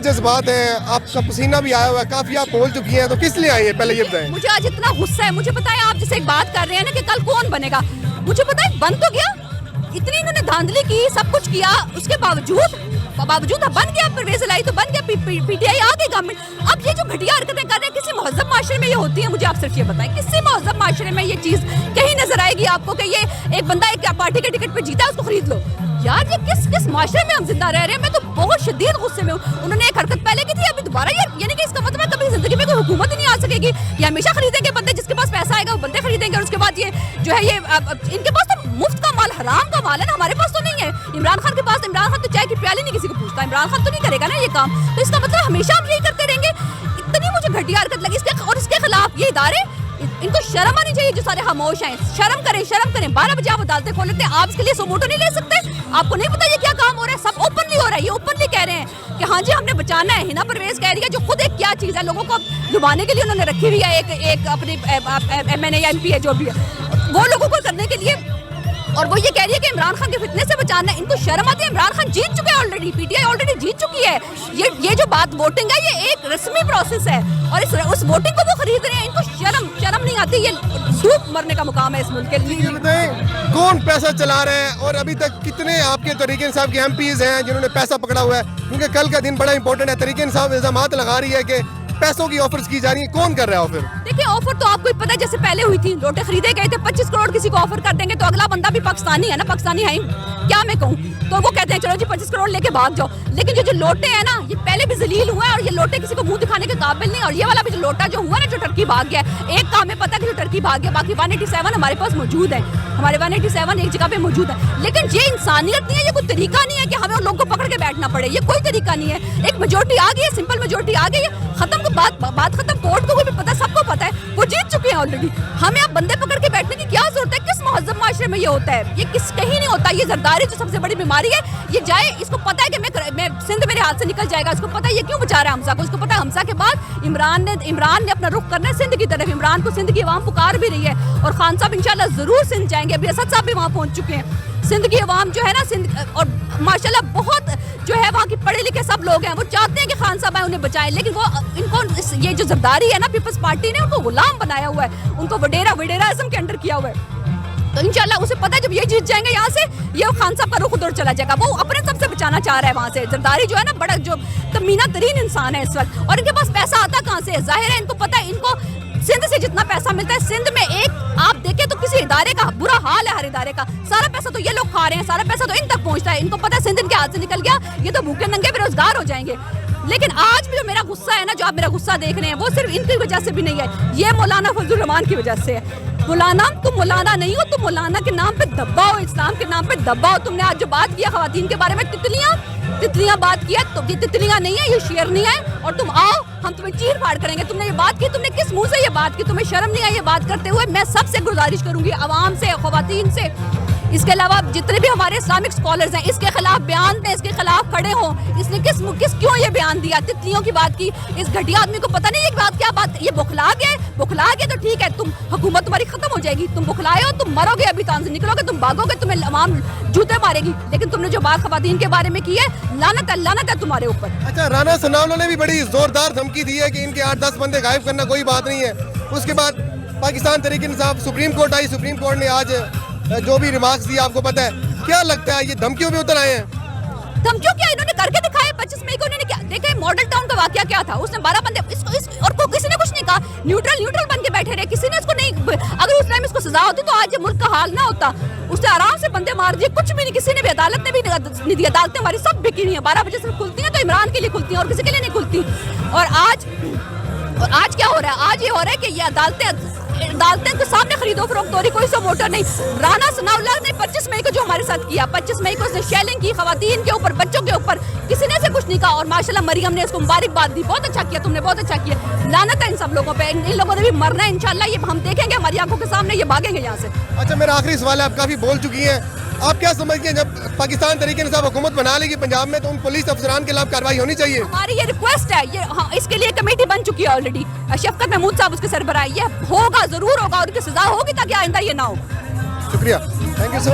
जज्बात हैं, आपका पसीना भी आया हुआ है, काफी आप बोल चुकी हैं, तो किस लिए आई है पहले ये बताएं। मुझे आज इतना गुस्सा है, मुझे पता है आप जैसे एक बात कर रहे हैं ना कि कल कौन बनेगा, मुझे पता है बन तो गया, इतनी इन्होंने धांधली की, सब कुछ किया, उसके बावजूद बन गया, परवेज लाई तो बन गया, पीटीआई आ गई गवर्नमेंट। अब ये जो घटिया हरकतें कर रहे हैं, किसी महज़ब माशरे में ये होती है? मुझे आप सिर्फ ये बताएं, किसी महज़ब माशरे में ये चीज कहीं नजर आएगी आपको कि ये एक बंदा एक पार्टी के टिकट पे जीता है, उसको खरीद लो? यार ये किस माशरे में हम जिंदा रह रहे हैं? मैं तो बहुत शदीद गुस्से में हूँ। उन्होंने एक हरकत पहले की थी, अभी दोबारा यानी कि इसका मतलब कभी जिंदगी में कोई हुकूमत ही नहीं आ सकेगी। ये हमेशा खरीदेंगे बंदे, जिसके पास पैसा आएगा वो बंदे खरीदेंगे, और उसके बाद ये जो है ये इनके पास तो मुफ्त का माल, हराम का माल है ना, हमारे पास तो नहीं है। इमरान खान के पास, इमरान खान तो चाय की प्याली नहीं किसी को पूछता, इमरान खान तो नहीं करेगा ना ये काम, तो इसका मतलब हमेशा हम यही करते रहेंगे। इतनी मुझे घटिया हरकत लगी इसके खिलाफ ये इदारे, इनको शर्म आनी चाहिए जो सारे खामोश हैं। शर्म करें 12 बजे आप अदालतें खोल लेते हैं, आप इसके लिए सुमोटो नहीं ले सकते? आपको नहीं पता ये क्या काम हो रहा है? सब ओपनली हो रहा है, ये ओपनली कह रहे हैं कि हाँ जी हमने बचाना है। हिना परवेज कह रही है, जो खुद एक क्या चीज है, लोगों को लुभाने के लिए उन्होंने रखी हुई है, एक अपनी MNA या MP है जो भी है, वो लोगों को करने के लिए, और वो ये कह रही है कि इमरान खान के फितने से बचाना है। इनको शर्म आती है? इमरान खान जीत चुके हैं ऑलरेडी, पीटीआई ऑलरेडी जीत चुकी है। ये जो बात वोटिंग है, ये एक रस्मी प्रोसेस है, और उस वोटिंग को वो खरीद रहे हैं। इनको शर्म नहीं आती? ये डूब मरने का मुकाम है इस मुल्क के लिए। बताएं कौन पैसा चला रहा है, और अभी तक कितने आपके तरीके इंसाफ के MPs हैं जिन्होंने पैसा पकड़ा हुआ है? क्योंकि कल का दिन बड़ा इंपॉर्टेंट है। तरीके इंसाफ इल्जामात लगा रही है कि पैसों की ऑफर्स की जा रही है, कौन कर रहा है ऑफर? देखिए ऑफर तो आपको पता है, जैसे पहले हुई थी, लोटे खरीदे गए थे, 25 करोड़ किसी को ऑफर कर देंगे तो अगला बंदा भी पाकिस्तानी है ना, पाकिस्तानी है क्या मैं कहूँ, तो वो कहते हैं चलो जी 25 करोड़ लेके भाग जाओ। लेकिन ये जो लोटे हैं ना, ये पहले भी जलील हुआ है, और ये लोटे किसी को मुंह दिखाने के काबिल नहीं। और ये वाला भी जो लोटा जो हुआ ना, जो टर्की भाग गया, एक काम में पता है कि जो टर्की भाग गया, बाकी 187 हमारे पास मौजूद है, हमारे 187 एक जगह पे मौजूद है। लेकिन ये इंसानियत नहीं है, ये कोई तरीका नहीं है कि हमें उन लोगों को पकड़ के बैठना पड़े, ये कोई तरीका नहीं है। एक मेजोरिटी आ गई है, सिंपल मेजोरिटी आ गई है, खत्म को बात खत्म। कोर्ट को भी पता, सबको पता है, वो जीत चुके हैं ऑलरेडी। हमें अब बंदे पकड़ के बैठने की क्या जरूरत है? किस महज़ब माशरे में ये होता है? ये कहीं नहीं होता। ये जरदारी जो सबसे बड़ी बीमारी है, ये जाए, इसको पता है कि मैं सिंध मेरे हाथ से निकल जाएगा, इसको पता है ये क्यों बचा रहा है हमसा को, इसको पता है हमसा के बाद इमरान ने अपना रुख करना है सिंध की तरफ। इमरान को सिंध की अवाम पुकार भी रही है, और खान साहब इंशाल्लाह जरूर सिंध जाएंगे, अभी असद साहब भी वहाँ पहुंच चुके हैं। सिंध की अवाम जो है ना, सिंध और माशाल्लाह बहुत जो है वहाँ की पढ़े लिखे सब लोग हैं, वो चाहते हैं कि खान साहब आए उन्हें बचाएं, लेकिन वो इनको ये जो जरदारी है ना, पीपल्स पार्टी ने उनको गुलाम बनाया हुआ है, उनको वडेराइज्म के अंडर किया हुआ है। तो इंशाल्लाह उसे पता है जब ये जीत जाएंगे यहाँ से, ये खान साहब का रुख उधर चला जाएगा। वो अपने सबसे बचाना चाह रहा है वहाँ से। जरदारी जो है ना, बड़ा जो कमीना तरीन इंसान है इस वक्त, और इनके पास पैसा आता कहाँ से? जाहिर है इनको पता है, इनको सिंध से जितना पैसा मिलता है, सिंध में एक आप देखें तो किसी इदारे का बुरा हाल है, हर इदारे का सारा पैसा तो ये लोग खा रहे हैं, सारा पैसा तो इन तक पहुंचता है। इनको पता है सिंध इनके हाथ से निकल गया, ये तो भूखे नंगे बेरोजगार हो जाएंगे। लेकिन आज भी जो मेरा गुस्सा है ना, जो आप मेरा गुस्सा देख रहे हैं, वो सिर्फ इनकी वजह से भी नहीं है, ये मौलाना फजलुर रहमान की वजह से है। मौलाना, तुम मौलाना नहीं हो, तुम मौलाना के नाम पे दब्बा हो, इस्लाम के नाम पे दब्बा हो। तुमने आज जो बात किया खवातीन के बारे में, तितलियां बात किया, तो ये तितलियां नहीं है, ये शेर नहीं है, और तुम आओ हम तुम्हें चीर फाड़ करेंगे। तुमने ये बात की, तुमने किस मुंह से ये बात की? तुम्हें शर्म नहीं आई ये बात करते हुए? मैं सबसे गुजारिश करूंगी, अवाम से, खवातीन से, इसके अलावा जितने भी हमारे इस्लामिक स्कॉलर्स हैं, इसके खिलाफ बयान दें, इसके खिलाफ खड़े हों। इसने किस क्यों ये बयान दिया? तितलियों की बात की। इस घटिया आदमी को पता नहीं ये बात क्या बात, ये बुखला गया तो ठीक है, तुम हुकूमत तुम्हारी खत्म हो जाएगी, तुम बुखलाए हो, तुम मरोगे, अभी तान से निकलोगे, तुम भागोगे, तुम्हें अवाम जूते मारेगी। लेकिन तुमने जो बात खवातीन के बारे में की है, लानत है तुम्हारे ऊपर। अच्छा, राना सनाउल्लाह ने भी बड़ी जोरदार धमकी दी है कि इनके 8-10 बंदे गायब करना कोई बात नहीं है। उसके बाद पाकिस्तान तहरीक इंसाफ सुप्रीम कोर्ट आई, सुप्रीम कोर्ट ने आज जो भी रिमार्क्स दिए आपको पता है, क्या लगता है ये धमकियों में उतर आए हैं? धमकियों क्या इन्होंने करके दिखाया? 25 मई को इन्होंने क्या देखे? मॉडल टाउन का वाकया क्या था? उसने 12 बंदे और किसी ने कुछ नहीं कहा, न्यूट्रल बन के बैठे रहे, किसी ने इसको नहीं, अगर उस टाइम इसको सजा होती तो आज ये मुल्क का हाल ना होता। उसने आराम से बंदे मार दिए, कुछ भी नहीं, किसी ने भी, अदालत ने भी नहीं दिया। अदालतें हमारी सब बिकी हुई है, 12 बजे से खुलती है तो इमरान के लिए खुलती है और किसी के लिए नहीं खुलती। और आज क्या हो रहा है? आज ये हो रहा है कि ये अदालतें के सामने खरीदो फरोख्त हो रही, कोई सो मोटर नहीं। राना सनाउल्लाह ने 25 मई को जो हमारे साथ किया, 25 मई को उसने शेलिंग की खवातीन के ऊपर, बच्चों के ऊपर, किसी ने से कुछ नहीं कहा, और माशाल्लाह मरियम ने उसको मुबारकबाद दी, बहुत अच्छा किया तुमने, बहुत अच्छा किया। लानत है इन सब लोगों पे, इन लोगों ने भी मरना है इंशाल्लाह, ये हम देखेंगे हमारी आंखों के सामने, ये भागेंगे यहाँ से। अच्छा, मेरा आखिरी सवाल है, आप काफी बोल चुकी हैं, आप क्या समझती हैं जब पाकिस्तान तरीके इंसाफ हुकूमत बना लेगी पंजाब में, तो उन पुलिस अफसरान के खिलाफ कार्रवाई होनी चाहिए? हमारी ये रिक्वेस्ट है, ये हाँ, इसके लिए कमेटी बन चुकी है ऑलरेडी, शफकत महमूद साहब उसके सरबराह, ये होगा, जरूर होगा, और उनकी सजा होगी ताकि आइंदा ये ना हो। शुक्रिया, थैंक यू सो मच।